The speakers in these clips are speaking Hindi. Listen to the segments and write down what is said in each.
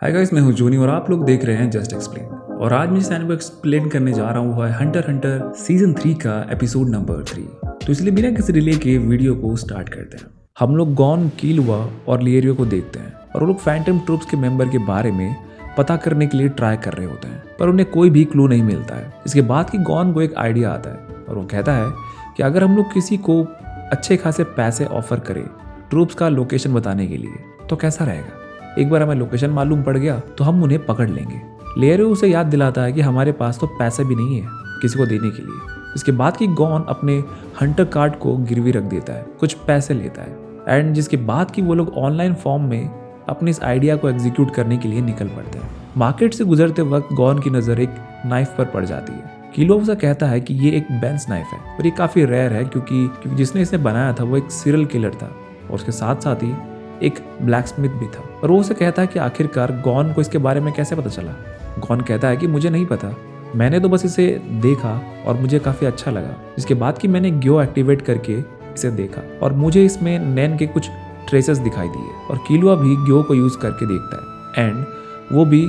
हाय गाइस, मैं हूं जूनी और आप लोग देख रहे हैं जस्ट एक्सप्लेन। और आज मैं इस चैनल पर एक्सप्लेन करने जा रहा हूं हंटर हंटर सीजन 3 का एपिसोड नंबर 3। तो इसलिए बिना किसी डिले के वीडियो को स्टार्ट करते हैं। हम लोग गॉन, कीलुआ और लिएरियो को देखते हैं और वो लोग फैंटम ट्रूप्स के मेंबर के बारे में पता करने के लिए ट्राई कर रहे होते हैं, पर उन्हें कोई भी क्लू नहीं मिलता है। इसके बाद कि गॉन को एक आइडिया आता है और वो कहता है कि अगर हम लोग किसी को अच्छे खासे पैसे ऑफर करें ट्रूप्स का लोकेशन बताने के लिए तो कैसा रहेगा। एक बार हमें लोकेशन मालूम पड़ गया तो हम उन्हें पकड़ लेंगे। लिएरियो उसे याद दिलाता है कि हमारे पास तो पैसे भी नहीं है किसी को देने के लिए। इसके बाद कि गॉन अपने हंटर कार्ड को गिरवी रख देता है, कुछ पैसे लेता है एंड जिसके बाद कि वो लोग ऑनलाइन फॉर्म में अपने इस आइडिया को एग्जीक्यूट करने के लिए निकल पड़ते हैं। मार्केट से गुजरते वक्त गॉन की नज़र एक नाइफ पर पड़ जाती है। कीलुआ उसे कहता है कि ये एक बेंस नाइफ है और ये काफ़ी रेयर है क्योंकि जिसने इसे बनाया था वो एक सीरियल किलर था और उसके साथ साथ ही एक ब्लैक स्मिथ भी था। और वो उसे कहता है कि आखिरकार गॉन को इसके बारे में कैसे पता चला। गॉन कहता है कि मुझे नहीं पता, मैंने तो बस इसे देखा और मुझे काफ़ी अच्छा लगा। इसके बाद कि मैंने ग्यो एक्टिवेट करके इसे देखा और मुझे इसमें नैन के कुछ ट्रेसेस दिखाई दिए। और कीलुआ भी ग्यो को यूज़ करके देखता है एंड वो भी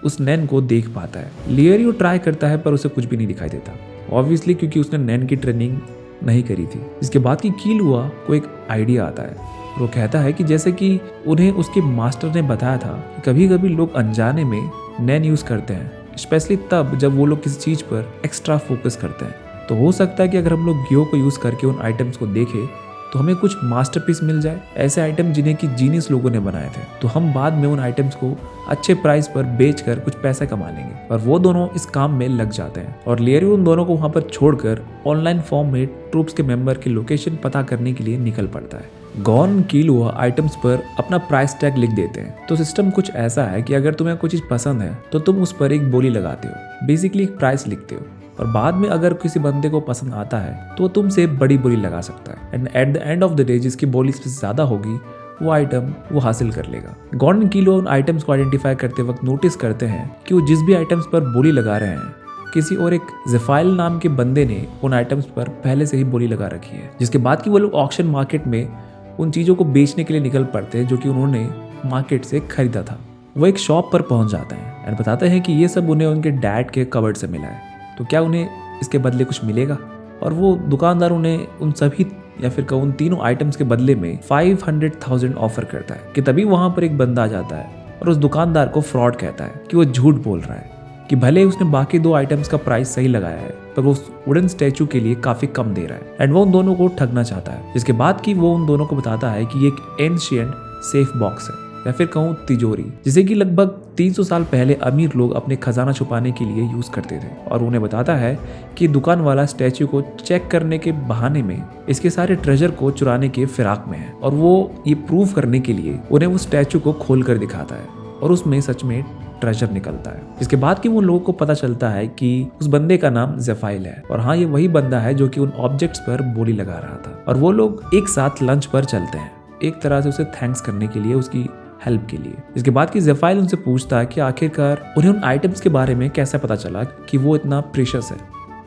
उस नैन को देख पाता है। लिएरियो ट्राई करता है पर उसे कुछ भी नहीं दिखाई देता, ऑब्वियसली क्योंकि उसने नैन की ट्रेनिंग नहीं करी थी। इसके बाद कि कीलुआ को एक आइडिया आता है। वो कहता है कि जैसे कि उन्हें उसके मास्टर ने बताया था कि कभी कभी लोग अनजाने में नैन यूज़ करते हैं, स्पेशली तब जब वो लोग किसी चीज़ पर एक्स्ट्रा फोकस करते हैं। तो हो सकता है कि अगर हम लोग ग्यो को यूज़ करके उन आइटम्स को देखें तो हमें कुछ मास्टरपीस मिल जाए, ऐसे आइटम जिन्हें कि जीनियस लोगों ने बनाए थे। तो हम बाद में उन आइटम्स को अच्छे प्राइस पर बेचकर कुछ पैसे कमा लेंगे। और वो दोनों इस काम में लग जाते हैं और लिएरियो उन दोनों को वहाँ पर छोड़कर ऑनलाइन फॉर्म में ट्रूप्स के मेंबर की लोकेशन पता करने के लिए निकल पड़ता है। गॉन, कीलुआ आइटम्स पर अपना प्राइस टैग लिख देते हैं। तो सिस्टम कुछ ऐसा है कि अगर तुम्हें कोई चीज़ पसंद है तो तुम उस पर एक बोली लगाते हो, बेसिकली एक प्राइस लिखते हो और बाद में अगर किसी बंदे को पसंद आता है तो वो तुमसे बड़ी बोली लगा सकता है and at the end of the day जिसकी बोली सबसे ज़्यादा होगी वो आइटम वो हासिल कर लेगा। गॉन एंड कीलुआ उन आइटम्स को आइडेंटिफाई करते वक्त नोटिस करते हैं कि वो जिस भी आइटम्स पर बोली लगा रहे हैं किसी और एक ज़ेफाइल नाम के बंदे ने उन आइटम्स पर पहले से ही बोली लगा रखी है। जिसके बाद कि वो लोग ऑक्शन मार्केट में उन चीज़ों को बेचने के लिए निकल पड़ते हैं जो कि उन्होंने मार्केट से खरीदा था। वो एक शॉप पर पहुंच जाते हैं एंड बताते हैं कि ये सब उन्हें उनके डैड के कबर्ड से मिला है, तो क्या उन्हें इसके बदले कुछ मिलेगा। और वो दुकानदार उन्हें उन सभी या फिर उन तीनों आइटम्स के बदले में 500,000 ऑफर करता है कि तभी वहाँ पर एक बंदा आ जाता है और उस दुकानदार को फ्रॉड कहता है कि वो झूठ बोल रहा है, कि भले उसने बाकी दो आइटम्स का प्राइस सही लगाया है पर वो वुडन स्टैचू के लिए काफी कम दे रहा है एंड वो उन दोनों को ठगना चाहता है। जिसके बाद कि वो उन दोनों को बताता है कि ये एक एंशिएंट सेफ बॉक्स है या फिर कहूँ तिजोरी, जिसे कि लगभग 300 साल पहले अमीर लोग अपने खजाना छुपाने के लिए यूज करते थे। और उन्हें बताता है कि दुकान वाला स्टैचू को चेक करने के बहाने में इसके सारे ट्रेजर को चुराने के फिराक में है और वो ये प्रूव करने के लिए उन्हें वो स्टैचू को खोल कर दिखाता है और उसमें सच में ट्रेजर निकलता है। इसके बाद कि वो लोगों को पता चलता है कि उस बंदे का नाम ज़ेफाइल है और हाँ, ये वही बंदा है जो कि उन ऑब्जेक्ट्स पर बोली लगा रहा था। और वो लोग एक साथ लंच पर चलते हैं, एक तरह से उसे थैंक्स करने के लिए, उसकी हेल्प के लिए। इसके बाद कि ज़ेफाइल उनसे पूछता है कि आखिरकार उन्हें उन आइटम्स के बारे में कैसे पता चला कि वो इतना प्रीशियस है,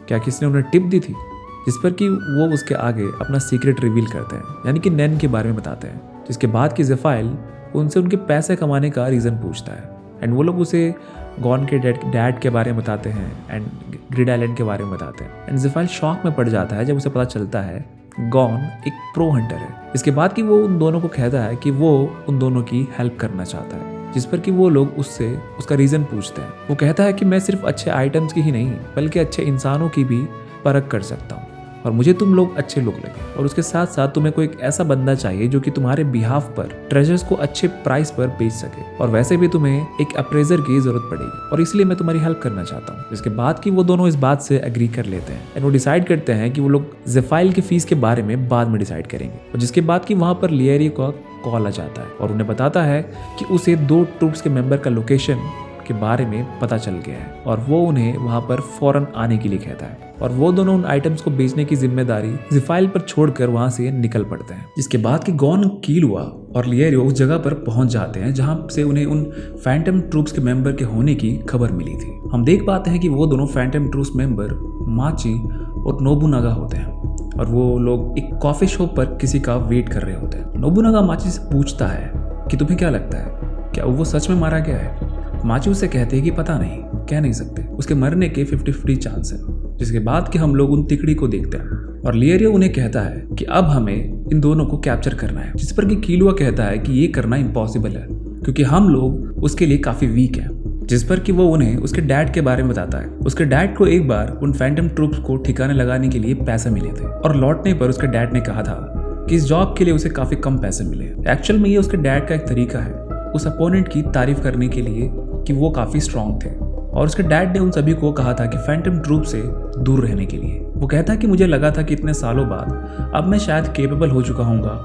क्या किसी ने उन्हें टिप दी थी। जिस पर कि वो उसके आगे अपना सीक्रेट रिवील करते हैं, यानी कि नैन के बारे में बताते हैं। जिसके बाद कि ज़ेफाइल उनसे उनके पैसे कमाने का रीज़न पूछता है एंड वो लोग उसे गॉन के डैड के बारे में बताते हैं एंड ग्रिड आइलैंड के बारे में बताते हैं एंड ज़ेफाइल शॉक में पड़ जाता है जब उसे पता चलता है गॉन एक प्रो हंटर है। इसके बाद कि वो उन दोनों को कहता है कि वो उन दोनों की हेल्प करना चाहता है, जिस पर कि वो लोग उससे उसका रीज़न पूछते हैं। वो कहता है कि मैं सिर्फ अच्छे आइटम्स की ही नहीं बल्कि अच्छे इंसानों की भी परख कर सकता हूँ और मुझे तुम लोग अच्छे लोग लगे और उसके साथ साथ तुम्हें कोई एक ऐसा बंदा चाहिए जो कि तुम्हारे बिहाफ पर ट्रेजर्स को अच्छे प्राइस पर बेच सके और वैसे भी तुम्हें एक अप्रेजर की जरूरत पड़ेगी और इसलिए मैं तुम्हारी हेल्प करना चाहता हूँ। इसके बाद कि वो दोनों इस बात से एग्री कर लेते हैं एंड वो डिसाइड करते हैं कि वो लोग ज़ेफाइल की फीस के बारे में बाद में डिसाइड करेंगे। और जिसके बाद कि वहाँ पर लिएरियो का कॉल आ जाता है और उन्हें बताता है कि उसे 2 ट्रूप्स के मेंबर का लोकेशन के बारे में पता चल गया है और वो उन्हें वहां पर फौरन आने के लिए कहता है और वो दोनों उन आइटम्स को बेचने की जिम्मेदारी ज़ेफाइल पर छोड़कर वहां से निकल पड़ते हैं। जिसके बाद कि गॉन, कीलुआ और लिएरियो उस जगह पर पहुंच जाते हैं जहां से उन्हें उन फैंटम ट्रूप्स के मेंबर के होने की खबर मिली थी। हम देख पाते हैं कि वो दोनों फैंटम ट्रूप्स मेंबर माची और नोबुनागा होते हैं और वो लोग एक कॉफी शॉप पर किसी का वेट कर रहे होते हैं। नोबुनागा माची से पूछता है कि तुम्हें क्या लगता है क्या वो सच में मारा गया है? माची उससे कहते हैं कि पता नहीं, कह नहीं सकते, उसके मरने के 50-50 चांस है। जिसके बाद कि हम लोग उन तिकड़ी को देखते हैं और लियरियो उन्हें कहता है कि अब हमें इन दोनों को कैप्चर करना है। जिस पर कि कीलुआ कहता है कि ये करना इम्पॉसिबल है क्योंकि हम लोग उसके लिए काफी वीक हैं। जिस पर कि वो उन्हें उसके डैड के बारे में बताता है। उसके डैड को एक बार उन फैंटम ट्रूप्स को ठिकाने लगाने के लिए पैसे मिले थे और लौटने पर उसके डैड ने कहा था कि इस जॉब के लिए उसे काफी कम पैसे मिले। एक्चुअल में ये उसके डैड का एक तरीका है उस अपोनेंट की तारीफ करने के लिए कि वो काफी स्ट्रांग थे। और उसके डैड ने उन सभी को कहा था कि फैंटम ट्रूप से दूर रहने के लिए। वो कहता है कि मुझे लगा था कि इतने सालों बाद अब मैं शायद केपेबल हो चुका हूँगा,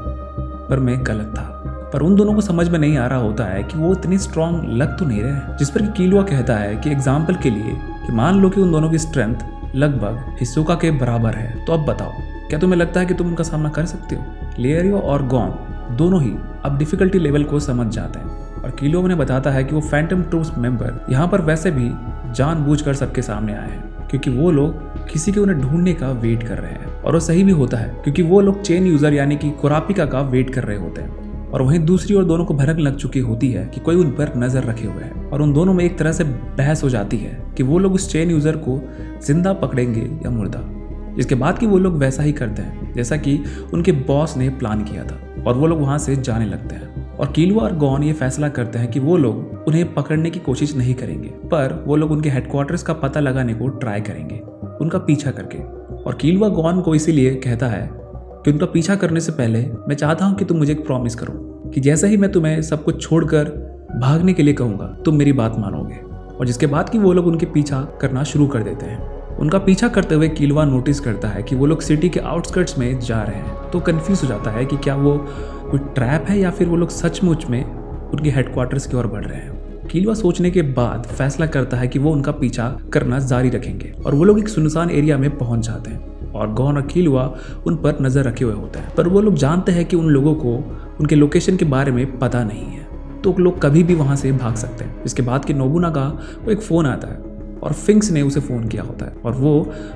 पर मैं गलत था। पर उन दोनों को समझ में नहीं आ रहा होता है कि वो इतनी स्ट्रांग लग तो नहीं रहे। जिस पर कीलुआ कहता है कि एग्जाम्पल के लिए कि मान लो कि उन दोनों की स्ट्रेंथ लगभग हिसुका के बराबर है, तो अब बताओ क्या तुम्हें लगता है कि तुम उनका सामना कर सकते हो? लियरियो और गॉन दोनों ही अब डिफिकल्टी लेवल को समझ जाते हैं और कीलुआ उन्हें बताता है कि वो फैंटम ट्रूप्स मेंबर यहाँ पर वैसे भी जानबूझकर सबके सामने आए हैं क्योंकि वो लोग किसी के उन्हें ढूंढने का वेट कर रहे हैं। और वो सही भी होता है क्योंकि वो लोग चेन यूजर यानी कि कुरापिका का वेट कर रहे होते हैं। और वहीं दूसरी ओर दोनों को भनक लग चुकी होती है कि कोई उन पर नजर रखे हुए है और उन दोनों में एक तरह से बहस हो जाती है कि वो लोग उस चेन यूजर को जिंदा पकड़ेंगे या मुर्दा। जिसके बाद कि वो लोग वैसा ही करते हैं जैसा कि उनके बॉस ने प्लान किया था और वो लोग वहां से जाने लगते हैं। और कीलुआ और गॉन ये फैसला करते हैं कि वो लोग उन्हें पकड़ने की कोशिश नहीं करेंगे, पर वो लोग उनके हेडक्वार्टर्स का पता लगाने को ट्राई करेंगे उनका पीछा करके। और कीलुआ गॉन को इसीलिए कहता है कि उनका पीछा करने से पहले मैं चाहता हूं कि तुम मुझे एक प्रॉमिस करो कि जैसे ही मैं तुम्हें सब कुछ छोड़कर भागने के लिए कहूंगा तुम मेरी बात मानोगे। और जिसके बाद कि वो लोग उनके पीछा करना शुरू कर देते हैं। उनका पीछा करते हुए कीलुआ नोटिस करता है कि वो लोग सिटी के आउटस्कर्ट्स में जा रहे हैं, तो कंफ्यूज हो जाता है कि क्या वो कोई ट्रैप है या फिर वो लोग सचमुच में उनके हेडक्वार्टर्स की ओर बढ़ रहे हैं। कीलुआ सोचने के बाद फैसला करता है कि वो उनका पीछा करना जारी रखेंगे और वो लोग एक सुनसान एरिया में पहुंच जाते हैं और गॉन और कीलुआ उन पर नजर रखे हुए होते हैं। पर वो लोग जानते हैं कि उन लोगों को उनके लोकेशन के बारे में पता नहीं है, तो लोग कभी भी वहां से भाग सकते हैं। इसके बाद कि नोबुनागा को एक फोन आता है और फिंक्स ने उसे फोन किया होता है और वो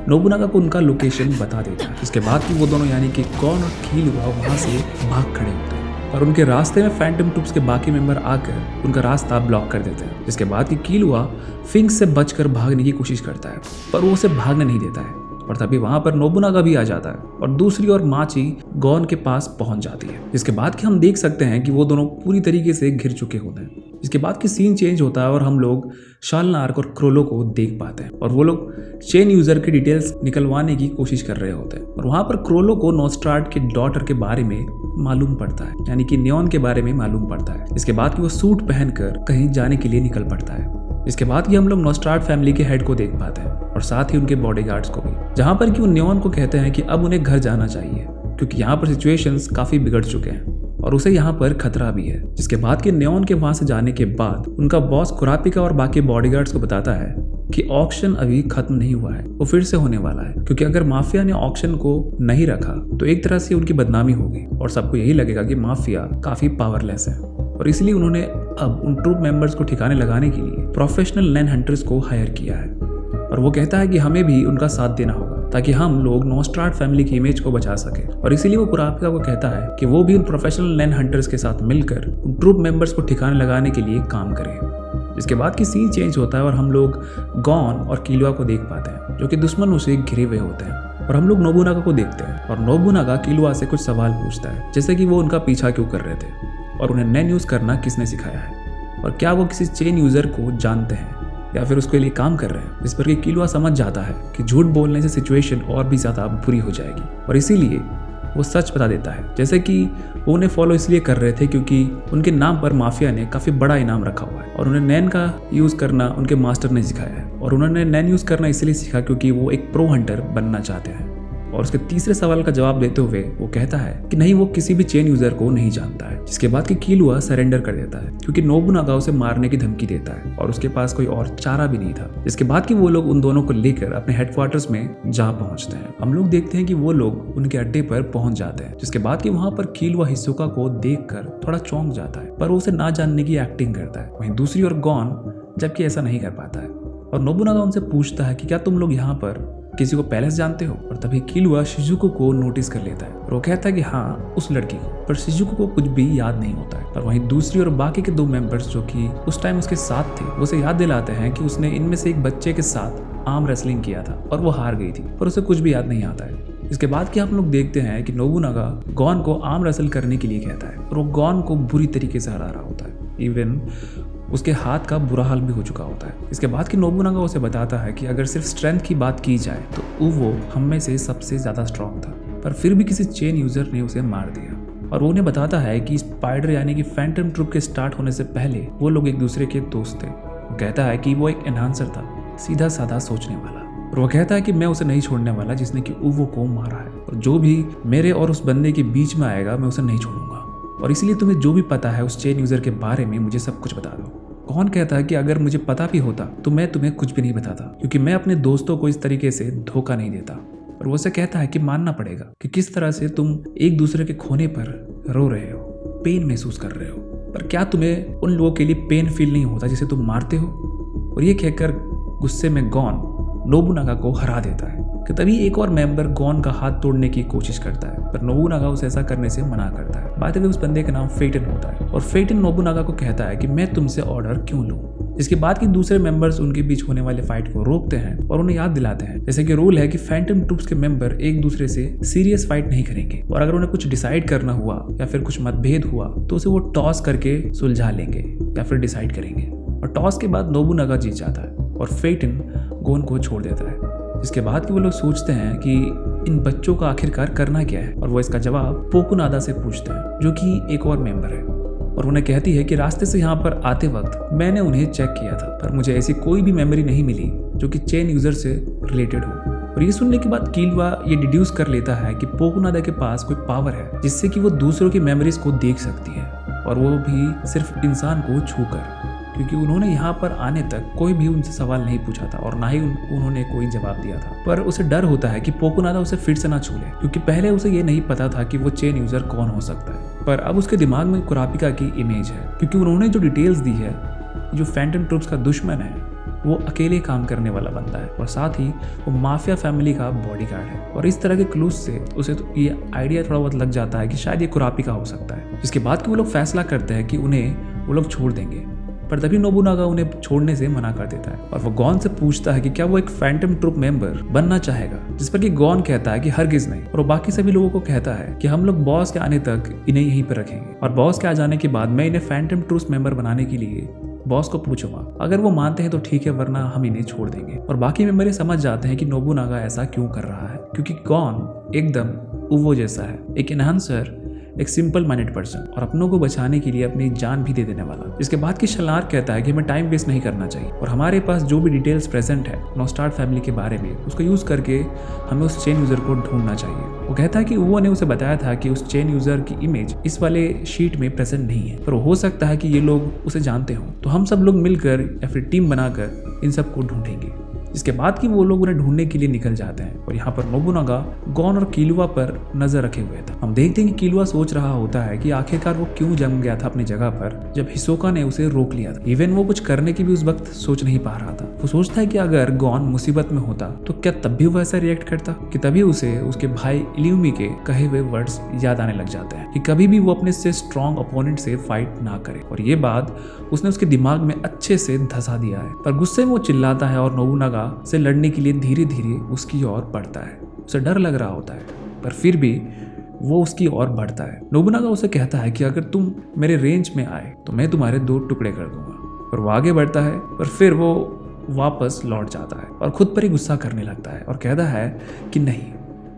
नोबुनागा को उनका लोकेशन बता देता है। इसके बाद कि वो दोनों यानी कि गॉन और कीलुआ वहां से भाग खड़े होते हैं और उनके रास्ते में फैंटम ट्रूप्स के बाकी मेंबर आकर उनका रास्ता ब्लॉक कर देते हैं। जिसके बाद कि कीलुआ फिंक्स से बचकर भागने की कोशिश करता है पर वो उसे भागने नहीं देता है। और तभी वहां पर नोबुनागा भी आ जाता है और दूसरी ओर माची गॉन के पास पहुंच जाती है। जिसके बाद कि हम देख सकते हैं कि वो दोनों पूरी तरीके से घिर चुके होते हैं। इसके बाद की सीन चेंज होता है और हम लोग शालनार्क और क्रोलो को देख पाते हैं और वो लोग चेन यूजर की डिटेल्स निकलवाने की कोशिश कर रहे होते हैं। और वहां पर क्रोलो को नोस्ट्राड के डॉटर के बारे में मालूम पड़ता है, यानी कि नियॉन के बारे में मालूम पड़ता है। इसके बाद कि वो सूट पहनकर कहीं जाने के लिए निकल पड़ता है। इसके बाद कि हम लोग नोस्ट्राड फैमिली के हेड को देख पाते हैं और साथ ही उनके बॉडीगार्ड्स को भी, जहां पर कि वो नियॉन को कहते हैं कि अब उन्हें घर जाना चाहिए क्योंकि यहाँ पर सिचुएशंस काफी बिगड़ चुके हैं और उसे यहाँ पर खतरा भी है। जिसके बाद कि नियॉन के वहां से जाने के बाद उनका बॉस कुरापिका और बाकी बॉडीगार्ड्स को बताता है कि ऑक्शन अभी खत्म नहीं हुआ है, वो फिर से होने वाला है क्योंकि अगर माफिया ने ऑक्शन को नहीं रखा तो एक तरह से उनकी बदनामी होगी और सबको यही लगेगा कि माफिया काफी पावरलेस है। और इसलिए उन्होंने अब उन ट्रूप मेंबर्स को ठिकाने लगाने के लिए प्रोफेशनल लैंड हंटर्स को हायर किया है। और वो कहता है कि हमें भी उनका साथ देना होगा ताकि हम लोग नोस्ट्राड फैमिली की इमेज को बचा सके। और इसीलिए वो कुरापिका को कहता है कि वो भी उन प्रोफेशनल लैंड हंटर्स के साथ मिलकर उन ट्रूप मेंबर्स को ठिकाने लगाने के लिए काम करें। इसके बाद की सीन चेंज होता है और हम लोग गॉन और कीलुआ को देख पाते हैं जो कि दुश्मनों से घिरे हुए होते हैं। और हम लोग नोबुनागा को देखते हैं और नोबुनागा कीलुआ से कुछ सवाल पूछता है, जैसे कि वो उनका पीछा क्यों कर रहे थे और उन्हें नैन यूज करना किसने सिखाया है और क्या वो किसी चेन यूजर को जानते हैं या फिर उसके लिए काम कर रहे हैं। इस पर कि कीलुआ समझ जाता है कि झूठ बोलने से सिचुएशन और भी ज्यादा बुरी हो जाएगी और इसीलिए वो सच बता देता है, जैसे कि वो उन्हें फॉलो इसलिए कर रहे थे क्योंकि उनके नाम पर माफिया ने काफी बड़ा इनाम रखा हुआ है और उन्हें नैन का यूज करना उनके मास्टर ने सिखाया है। और उन्होंने नैन यूज करना इसलिए सीखा क्योंकि वो एक प्रो हंटर बनना चाहते हैं। और उसके तीसरे सवाल का जवाब देते हुए वो कहता है कि नहीं, वो किसी भी चेन यूजर को नहीं जानता है। जिसके बाद कि कीलुआ सरेंडर कर देता है क्योंकि नोबुनागा उसे मारने की धमकी देता है और उसके पास कोई और चारा भी नहीं था। जिसके बाद कि वो लोग उन दोनों को लेकर अपने हेडक्वार्टर्स में जा पहुंचते हैं। हम लोग देखते हैं कि वो लोग उनके अड्डे पर पहुंच जाते हैं। जिसके बाद कि वहां पर कीलुआ हिसुका को देखकर थोड़ा चौंक जाता है पर वो उसे ना जानने की एक्टिंग करता है। वहीं दूसरी ओर गॉन जबकि ऐसा नहीं कर पाता है और नोबुनागा उनसे पूछता है कि क्या तुम लोग यहाँ पर किसी को पहले से जानते हो? और तभी किलुआ शिजुको को नोटिस कर लेता है और वो कहता है कि हाँ, उस लड़की को। पर शिजुको को कुछ भी याद नहीं होता है। पर वहीं दूसरी और बाकी के 2 मेंबर्स जो कि उस टाइम उसके साथ थे, वो उसे याद दिलाते हैं कि उसने इनमें से एक बच्चे के साथ आर्म रेसलिंग किया था और वो हार गई थी, पर उसे कुछ भी याद नहीं आता है। इसके बाद कि हम लोग देखते हैं कि नोबुनागा गॉन को आर्म रेसल करने के लिए कहता है और वो गॉन को बुरी तरीके से हरा रहा होता है। इवन उसके हाथ का बुरा हाल भी हो चुका होता है। इसके बाद कि नोबुनागा उसे बताता है कि अगर सिर्फ स्ट्रेंथ की बात की जाए तो उवो हम में से सबसे ज्यादा स्ट्रांग था, पर फिर भी किसी चेन यूजर ने उसे मार दिया। और वो उन्हें बताता है कि स्पाइडर यानी कि फैंटम ट्रूप के स्टार्ट होने से पहले वो लोग एक दूसरे के दोस्त थे। वो कहता है कि वो एक एनहांसर था, सीधा साधा सोचने वाला। और वो कहता है कि मैं उसे नहीं छोड़ने वाला जिसने कि उवो को मारा है, और जो भी मेरे और उस बंदे के बीच में आएगा मैं उसे नहीं छोड़ूंगा, और इसलिए तुम्हें जो भी पता है उस चेन यूजर के बारे में मुझे सब कुछ बता दो। कौन कहता है कि अगर मुझे पता भी होता तो मैं तुम्हें कुछ भी नहीं बताता, क्योंकि मैं अपने दोस्तों को इस तरीके से धोखा नहीं देता। और वो उसे कहता है कि मानना पड़ेगा कि किस तरह से तुम एक दूसरे के खोने पर रो रहे हो, पेन महसूस कर रहे हो, पर क्या तुम्हें उन लोगों के लिए पेन फील नहीं होता जिसे तुम मारते हो? और ये कहकर गुस्से में गॉन नोबुनागा को हरा देता है। कि तभी एक और मेंबर गॉन का हाथ तोड़ने की कोशिश करता है, पर नोबुनागा उसे ऐसा करने से मना करता है। बात है उस बंदे का नाम फेटन होता है, और फेटन नोबुनागा को कहता है कि मैं तुमसे ऑर्डर क्यों लूं। इसके बाद कि दूसरे मेंबर्स उनके बीच होने वाले फाइट को रोकते हैं और उन्हें याद दिलाते हैं जैसे कि रूल है कि फैंटम ट्रूप्स के मेंबर एक दूसरे से सीरियस फाइट नहीं करेंगे, और अगर उन्हें कुछ डिसाइड करना हुआ या फिर कुछ मतभेद हुआ तो उसे वो टॉस करके सुलझा लेंगे या फिर डिसाइड करेंगे। और टॉस के बाद नोबुनागा जीत जाता है और फेटन गॉन को छोड़ देता है। इसके बाद कि वो लोग सोचते हैं कि इन बच्चों का आखिरकार करना क्या है, और वो इसका जवाब पोकुनादा से पूछते हैं जो कि एक और मेंबर है। और उन्हें कहती है कि रास्ते से यहाँ पर आते वक्त मैंने उन्हें चेक किया था, पर मुझे ऐसी कोई भी मेमोरी नहीं मिली जो कि चेन यूजर से रिलेटेड हो। और ये सुनने के बाद किलुआ ये डिड्यूस कर लेता है कि पोकुनादा के पास कोई पावर है जिससे कि वो दूसरों की मेमोरीज को देख सकती है, और वो भी सिर्फ इंसान को छूकर, क्योंकि उन्होंने यहाँ पर आने तक कोई भी उनसे सवाल नहीं पूछा था और ना ही उन्होंने कोई जवाब दिया था। पर उसे डर होता है कि पोकुनादा उसे फिर से ना छू ले, क्योंकि पहले उसे ये नहीं पता था कि वो चेन यूजर कौन हो सकता है। पर अब उसके दिमाग में कुरापिका की इमेज है, क्योंकि उन्होंने जो डिटेल्स दी है, जो फैंटम ट्रूप्स का दुश्मन है वो अकेले काम करने वाला बंदा है, और साथ ही वो माफिया फैमिली का बॉडीगार्ड है। और इस तरह के क्लूज से उसे तो ये आइडिया थोड़ा बहुत लग जाता है कि शायद ये कुरापिका हो सकता है। जिसके बाद कि वो लोग फैसला करते हैं कि उन्हें वो लोग छोड़ देंगे, पर तभी नोबुनागा उन्हें छोड़ने से मना कर देता है। और वो गॉन से पूछता है कि क्या वो एक फैंटम ट्रूप मेंबर बनना चाहेगा, जिस पर कि गॉन कहता है कि हरगिज नहीं। और वो बाकी सभी लोगों को कहता है कि हम लोग बॉस के आने तक इन्हें यहीं पर रखेंगे, और बॉस के आ जाने के बाद मैं इन्हें फैंटम ट्रूप मेंबर बनाने के लिए बॉस को पूछूंगा। अगर वो मानते हैं तो ठीक है, वरना हम इन्हें छोड़ देंगे। और बाकी मेंबर ये समझ जाते हैं कि नोबुनागा ऐसा क्यों कर रहा है, क्योंकि गॉन एकदम उवो जैसा है, एक एनहांसर, एक सिंपल माइंडेड पर्सन, और अपनों को बचाने के लिए अपनी जान भी दे देने वाला। इसके बाद की शलार कहता है कि हमें टाइम वेस्ट नहीं करना चाहिए, और हमारे पास जो भी डिटेल्स प्रेजेंट है नोस्टार्ट फैमिली के बारे में, उसको यूज करके हमें उस चेन यूजर को ढूंढना चाहिए। वो कहता है कि उवो ने उसे बताया था कि उस चेन यूजर की इमेज इस वाले शीट में प्रेजेंट नहीं है, पर हो सकता है कि ये लोग उसे जानते हों, तो हम सब लोग मिलकर या फिर टीम बनाकर इन सबको ढूंढेंगे। इसके बाद कि वो लोग उन्हें ढूंढने के लिए निकल जाते हैं, और यहाँ पर नोबुनागा गॉन और किलुआ पर नजर रखे हुए था। हम देखते हैं कि किलुआ सोच रहा होता है कि आखिरकार वो क्यों जम गया था अपनी जगह पर जब हिसोका ने उसे रोक लिया था। इवन वो कुछ करने की भी उस वक्त सोच नहीं पा रहा था। वो सोचता है कि अगर गॉन मुसीबत में होता तो क्या तब भी वो ऐसा रिएक्ट करता, कि तभी उसे उसके भाई इल्यूमी के कहे हुए वर्ड्स याद आने लग जाते हैं कि कभी भी वो अपने से स्ट्रॉन्ग अपोनेंट से फाइट ना करे। और ये बात उसने उसके दिमाग में अच्छे से धसा दिया है। पर गुस्से में वो चिल्लाता है और नोबुनागा से लड़ने के लिए धीरे धीरे उसकी ओर बढ़ता है। उसे डर लग रहा होता है, पर फिर भी वो उसकी ओर बढ़ता है। नोबुनागा उसे कहता है कि अगर तुम मेरे रेंज में आए तो मैं तुम्हारे 2 टुकड़े कर दूंगा। पर वो आगे बढ़ता है, पर फिर वो वापस लौट जाता है और खुद पर ही गुस्सा करने लगता है और कहता है कि नहीं,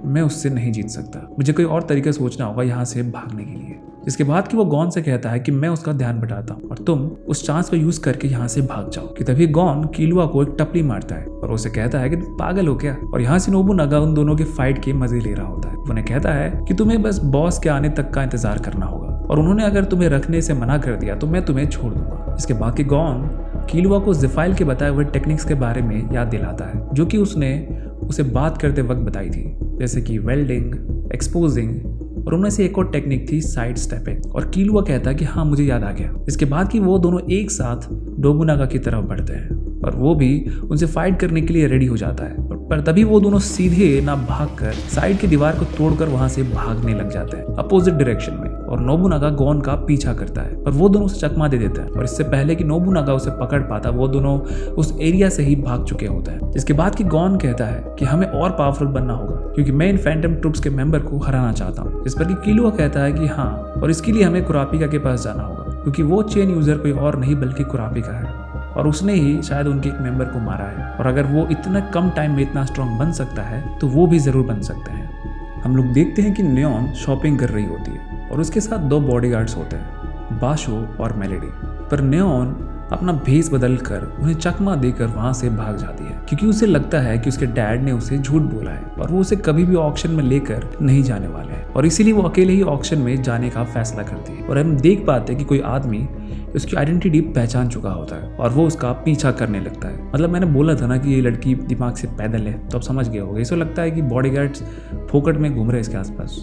मैं उससे नहीं जीत सकता, मुझे कोई और तरीका सोचना होगा यहाँ से भागने के लिए। इसके बाद कि वो गॉन से कहता है कि मैं उसका ध्यान बटाता हूँ और तुम उस चांस को यूज करके यहाँ से भाग जाओ। कि तभी गॉन किलुआ को एक टपली मारता है और उसे कहता है कि तुम पागल हो क्या। और यहाँ से नोबुनागा उन दोनों के फाइट के मजे ले रहा होता है। उन्हें कहता है कि तुम्हें बस बॉस के आने तक का इंतजार करना होगा, और उन्होंने अगर तुम्हें रखने से मना कर दिया तो मैं तुम्हें छोड़ दूंगा। इसके बाद कि गॉन किलुआ को ज़िफाइल के बताए हुए टेक्निक्स के बारे में याद दिलाता है, जो कि उसने उसे बात करते वक्त बताई थी, जैसे कि वेल्डिंग, एक्सपोजिंग, और उनमें से एक और टेक्निक थी साइड स्टेपिंग। और किलुआ कहता है कि हाँ, मुझे याद आ गया। इसके बाद कि वो दोनों एक साथ नोबुनागा की तरफ बढ़ते हैं और वो भी उनसे फाइट करने के लिए रेडी हो जाता है। और पर तभी वो दोनों सीधे ना भागकर साइड की दीवार को तोड़कर वहां से भागने लग जाते हैं अपोजिट डायरेक्शन में, और नोबुनागा गॉन का पीछा करता है पर वो दोनों उसे चकमा दे देता है। और इससे पहले कि नोबुनागा उसे पकड़ पाता वो दोनों उस एरिया से ही भाग चुके होते हैं। जिसके बाद कि गॉन कहता है कि हमें और पावरफुल बनना होगा क्योंकि मैं इन फैंटम ट्रूप्स के मेंबर को हराना चाहता हूँ। इस पर कि किलुआ कहता है कि हाँ, और इसके लिए हमें कुरापिका के पास जाना होगा क्योंकि वो चेन यूजर कोई और नहीं बल्कि कुरापिका है और उसने ही शायद उनके एक मेंबर को मारा है, और अगर वो इतना कम टाइम में इतना स्ट्रांग बन सकता है तो वो भी जरूर बन सकते हैं। हम लोग देखते हैं कि न्योन शॉपिंग कर रही होती है और उसके साथ 2 बॉडीगार्ड्स होते हैं, बाशो और मेलेडी। पर न्योन अपना भेस बदल कर उन्हें चकमा देकर वहां से भाग जाती है क्योंकि उसे लगता है कि उसके डैड ने उसे झूठ बोला है और वो उसे कभी भी ऑक्शन में लेकर नहीं जाने वाले हैं, और इसीलिए वो अकेले ही ऑक्शन में जाने का फैसला करती है। और हम देख पाते हैं कि कोई आदमी उसकी आइडेंटिटी पहचान चुका होता है और वो उसका पीछा करने लगता है। मतलब मैंने बोला था ना कि ये लड़की दिमाग से पैदल है, तो अब समझ गए होगे। इसे लगता है कि बॉडीगार्ड्स फोकट में घूम रहे इसके आसपास,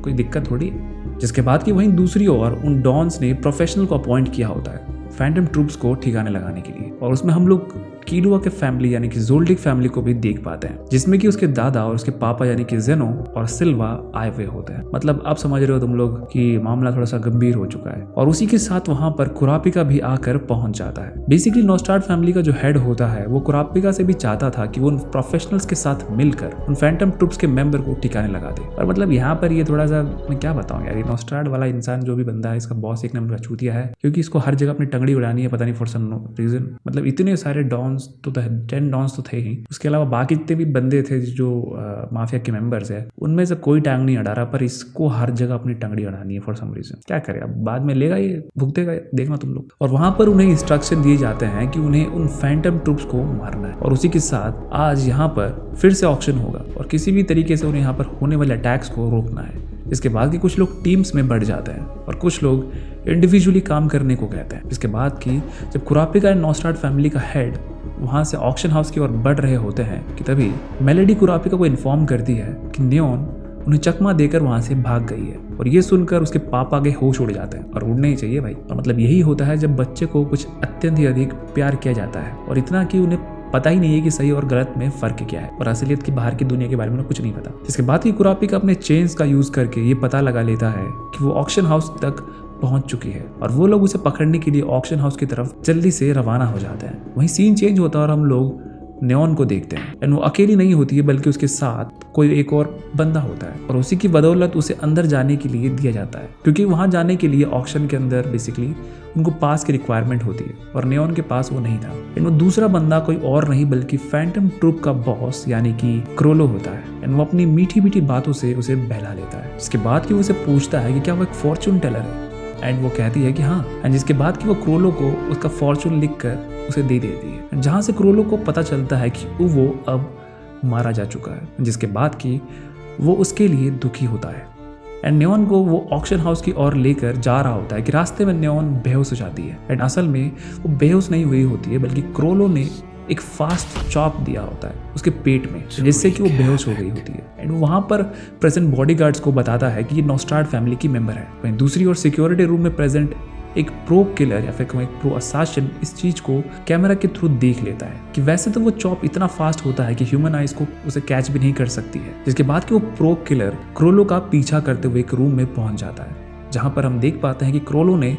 कोई दिक्कत थोड़ी है। जिसके बाद कि वहीं दूसरी ओर उन डॉन्स ने प्रोफेशनल को अपॉइंट किया होता है फैंटम ट्रूप्स को ठिकाने लगाने के लिए, और उसमें हम लोग किलुआ के फैमिली यानी कि ज़ोल्डिक फैमिली को भी देख पाते हैं, जिसमें कि उसके दादा और उसके पापा यानी कि जेनो और सिल्वा आए हुए होते हैं। मतलब आप समझ रहे हो तुम लोग कि मामला थोड़ा सा गंभीर हो चुका है। और उसी के साथ वहां पर कुरापिका भी आकर पहुंच जाता है। बेसिकली नोस्टार्ड फैमिली का जो हेड होता है वो कुरापिका से भी चाहता था कि वो उन प्रोफेशनल्स के साथ मिलकर उन फैंटम ट्रूप्स के मेंबर को ठिकाने लगा दे। और मतलब यहाँ पर ये थोड़ा सा, मैं क्या बताऊँ यार, ये नोस्टार्ड वाला इंसान जो भी बंदा है इसका बॉस एक नंबर का चूतिया है, क्योंकि इसको हर जगह अपनी टंगड़ी उड़ानी है, पता नहीं फॉर सम रीजन। मतलब इतने सारे डॉन्स तो 10 डॉन्स तो थे ही, उसके अलावा बाकी जितने भी बंदे थे जो माफिया के मेंबर्स है उनमें से कोई टांग नहीं अड़ा रहा, पर इसको हर जगह अपनी टंगड़ी अड़ानी है फॉर सम रीजन। क्या करे, अब बाद में लेगा ये, भुगतेगा, देखना तुम लोग। और वहां पर उन्हें इंस्ट्रक्शन दिए जाते हैं कि उन्हें उन फैंटम ट्रूप्स को मारना है, और उसी के साथ आज यहाँ पर फिर से ऑक्शन होगा और किसी भी तरीके से उन्हें यहाँ पर होने वाले अटैक्स को रोकना है। इसके बाद कि कुछ लोग टीम्स में बढ़ जाते हैं और कुछ लोग इंडिविजुअली काम करने को कहते हैं। इसके बाद कि जब कुरापिका एंड नोस्टार्ड फैमिली का हेड वहां से ऑक्शन हाउस की ओर बढ़ रहे होते हैं कि तभी मेलेडी कुरापिका को इन्फॉर्म करती है कि न्योन उन्हें चकमा देकर वहां से भाग गई है। और ये सुनकर उसके पापा के होश उड़ जाते हैं, और उड़ने ही चाहिए भाई। और मतलब यही होता है जब बच्चे को कुछ अत्यंत ही अधिक प्यार किया जाता है, और इतना कि उन्हें पता ही नहीं है कि सही और गलत में फर्क क्या है, और असलियत की बाहर की दुनिया के बारे में कुछ नहीं पता। इसके बाद ही कुरापिका अपने चेन्स का यूज करके ये पता लगा लेता है कि वो ऑक्शन हाउस तक पहुंच चुकी है, और वो लोग उसे पकड़ने के लिए ऑक्शन हाउस की तरफ जल्दी से रवाना हो जाते हैं। वहीं सीन चेंज होता है और हम लोग न्योन को देखते हैं, एंड वो अकेली नहीं होती है बल्कि उसके साथ कोई एक और बंदा होता है, और उसी की बदौलत उसे अंदर जाने के लिए दिया जाता है, क्योंकि वहां जाने के लिए ऑक्शन के अंदर बेसिकली उनको पास की रिक्वायरमेंट होती है, और न्योन के पास वो नहीं था। एंड वो दूसरा बंदा कोई और नहीं बल्कि फैंटम ट्रूप का बॉस यानी कि क्रोलो होता है, एंड वो अपनी मीठी मीठी बातों से उसे बहला लेता है। इसके बाद कि वो उसे पूछता है कि क्या वो एक फॉर्चून टेलर है, एंड वो कहती है कि हाँ, एंड जिसके बाद कि वो क्रोलो को उसका फॉर्चून लिखकर उसे दे देती है, जहाँ से क्रोलो को पता चलता है कि वो अब मारा जा चुका है, जिसके बाद कि वो उसके लिए दुखी होता है। एंड न्योन को वो ऑक्शन हाउस की ओर लेकर जा रहा होता है कि रास्ते में न्योन बेहोश हो जाती है, एंड असल में वो बेहोश नहीं हुई होती है बल्कि क्रोलो ने एक फास्ट चॉप दिया होता है उसके पेट में, जिससे कि वो बेहोश हो गई होती है। एंड वहां पर प्रेजेंट बॉडीगार्ड्स को बताता है कि ये नोस्टार्ड फैमिली की मेंबर है। वहीं दूसरी ओर सिक्योरिटी रूम में प्रेजेंट एक प्रो किलर या फिर एक प्रो असासिन इस चीज को कैमरा के थ्रू देख लेता है कि वैसे तो वो चॉप इतना फास्ट होता है कि ह्यूमन आइज को उसे कैच भी नहीं कर सकती है। जिसके बाद कि वो प्रो किलर क्रोलो का पीछा करते हुए एक रूम में पहुंच जाता है, जहां पर हम देख पाते हैं कि क्रोलो ने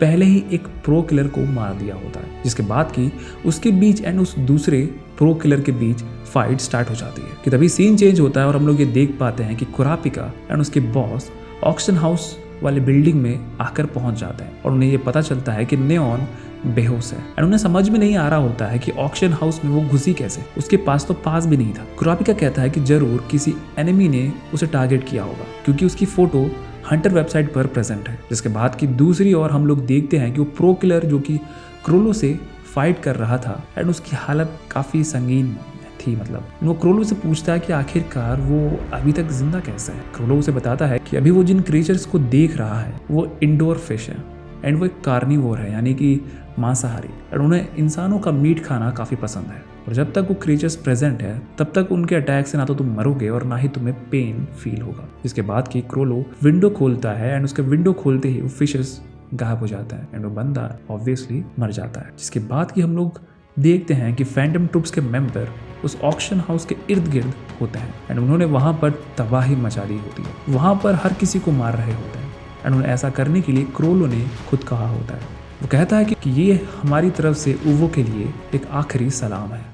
पहले ही एक प्रो किलर को मार दिया होता है। जिसके बाद कि उसके बीच एंड उस दूसरे प्रो किलर के बीच फाइट स्टार्ट हो जाती है कि तभी सीन चेंज होता है और हम लोग ये देख पाते हैं कि कुरापिका एंड उसके बॉस ऑक्शन हाउस वाले बिल्डिंग में आकर पहुंच जाते हैं, और उन्हें ये पता चलता है कि न्योन बेहोश है, एंड उन्हें समझ में नहीं आ रहा होता है कि ऑक्शन हाउस में वो घुसी कैसे, उसके पास तो पास भी नहीं था। कुरापिका कहता है कि जरूर किसी एनिमी ने उसे टारगेट किया होगा क्योंकि उसकी फोटो हंटर वेबसाइट पर प्रेजेंट है। जिसके बाद कि दूसरी ओर हम लोग देखते हैं कि वो प्रो किलर जो कि क्रोलो से फाइट कर रहा था, एंड उसकी हालत काफी संगीन थी। मतलब वो क्रोलो से पूछता है कि आखिरकार वो अभी तक जिंदा कैसे है। क्रोलो उसे बताता है कि अभी वो जिन क्रिएचर्स को देख रहा है वो इंडोर फिश है, एंड वो एक कार्निवोर है यानी कि मांसाहारी, और उन्हें इंसानों का मीट खाना काफी पसंद है, और जब तक वो क्रिएचर्स प्रेजेंट है तब तक उनके अटैक से ना तो तुम मरोगे और ना ही तुम्हें पेन फील होगा। जिसके बाद कि क्रोलो विंडो खोलता है, एंड उसके विंडो खोलते ही वो फिशेस गायब हो जाता है, एंड वो बंदा ऑब्वियसली मर जाता है। जिसके बाद कि हम लोग देखते हैं कि फैंटम ट्रूप्स के मेंबर उस ऑक्शन हाउस के इर्द गिर्द होते हैं एंड उन्होंने वहाँ पर तबाही मचा दी होती है। वहाँ पर हर किसी को मार रहे होते हैं एंड उन्हें ऐसा करने के लिए क्रोलो ने खुद कहा होता है। वो कहता है कि ये हमारी तरफ से उवो के लिए एक आखिरी सलाम है।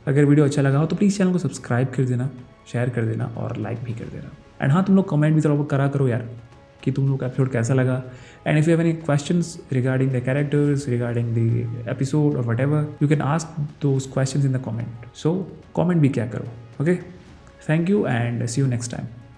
अगर वीडियो अच्छा लगा हो तो प्लीज़ चैनल को सब्सक्राइब कर देना, शेयर कर देना और लाइक भी कर देना। एंड हाँ, तुम लोग कमेंट भी थोड़ा करा करो यार कि तुम लोग का एपिसोड कैसा लगा। And if you have any questions regarding the characters, regarding the episode और whatever, you can ask those questions in the comment. So comment भी क्या करो। Okay, thank you and see you next time.